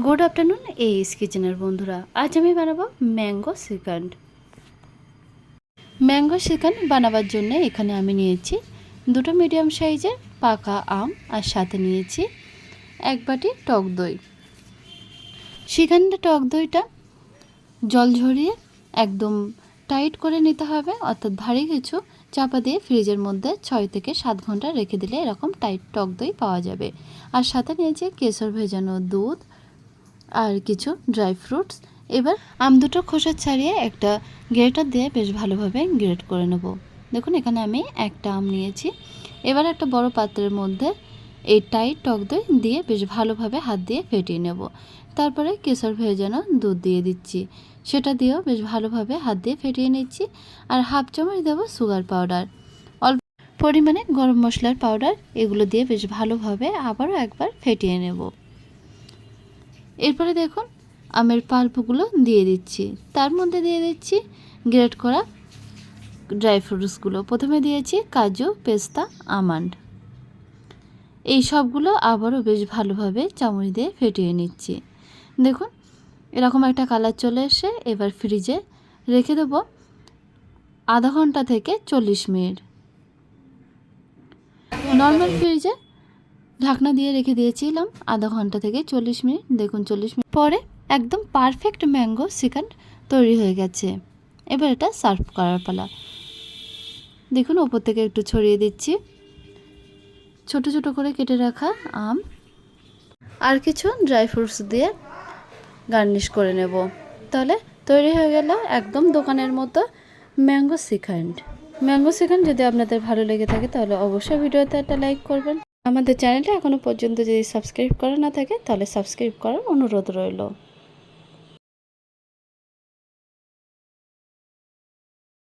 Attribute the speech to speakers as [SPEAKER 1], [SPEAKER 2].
[SPEAKER 1] Good afternoon এইস কিচেনের বন্ধুরা, আজ আমি বানাবো ম্যাঙ্গো শ্রীকান্ত। ম্যাঙ্গো শ্রীকান্ত বানাবার জন্য এখানে আমি নিয়েছি দুটো মিডিয়াম সাইজের পাকা আম আর সাথে নিয়েছি এক বাটি টক দই। শ্রীকান্তের টক দইটা জল ঝরিয়ে একদম টাইট করে নিতে হবে, অর্থাৎ ভারী কিছু চাপা দিয়ে ফ্রিজের মধ্যে 6 থেকে 7 ঘন্টা রেখে দিলে এরকম টাইট টক দই পাওয়া যাবে। আর সাথে নিয়েছি কেশর ভেজানো দুধ আর কিছু ড্রাই ফ্রুটস। এবার আম দুটো খোসা ছাড়িয়ে একটা গ্রেটার দিয়ে বেশ ভালোভাবে গ্রেট করে নেব। দেখুন এখানে আমি একটা আম নিয়েছি। এবার একটা বড় পাত্রের মধ্যে এই টাইট টক দই দিয়ে বেশ ভালোভাবে হাত দিয়ে ফেটিয়ে নেব। তারপরে কেশর ভেজানো দুধ দিয়ে দিচ্ছি, সেটা দিয়েও বেশ ভালোভাবে হাত দিয়ে ফেটিয়ে নিচ্ছি। আর হাফ চামচ দেবো সুগার পাউডার, অল্প পরিমাণে গরম মশলার পাউডার, এগুলো দিয়ে বেশ ভালোভাবে আবারও একবার ফেটিয়ে নেব। এরপরে দেখুন আমের পাল্পগুলো দিয়ে দিচ্ছি, তার মধ্যে দিয়ে দিচ্ছি গ্রেট করা ড্রাই ফ্রুটসগুলো। প্রথমে দিয়েছি কাজু, পেস্তা, আমন্ড। এই সবগুলো আবারও বেশ ভালোভাবে চামচ দিয়ে ফেটিয়ে নিচ্ছি। দেখুন এরকম একটা কালার চলে এসে এবার ফ্রিজে রেখে দেবো আধা ঘন্টা থেকে 40 মিনিট। নর্মাল ফ্রিজে ঢাকনা দিয়ে রেখে দিয়েছিলাম আধা ঘন্টা থেকে 40 মিনিট। দেখুন 40 মিনিট পরে একদম পারফেক্ট ম্যাঙ্গো শ্রীকান্ত তৈরি হয়ে গেছে। এবার এটা সার্ভ করার পালা। দেখুন ওপর থেকে একটু ছড়িয়ে দিচ্ছি ছোট ছোট করে কেটে রাখা আম আর কিছু ড্রাই ফ্রুটস দিয়ে গার্নিশ করে নেব। তাহলে তৈরি হয়ে গেল একদম দোকানের মতো ম্যাঙ্গো শ্রীকান্ত। ম্যাঙ্গো শ্রীকান্ত যদি আপনাদের ভালো লেগে থাকে তাহলে অবশ্যই ভিডিওতে একটা লাইক করবেন। আমাদের চ্যানেলটা এখনও পর্যন্ত যদি সাবস্ক্রাইব করা না থাকে তাহলে সাবস্ক্রাইব করার অনুরোধ রইল।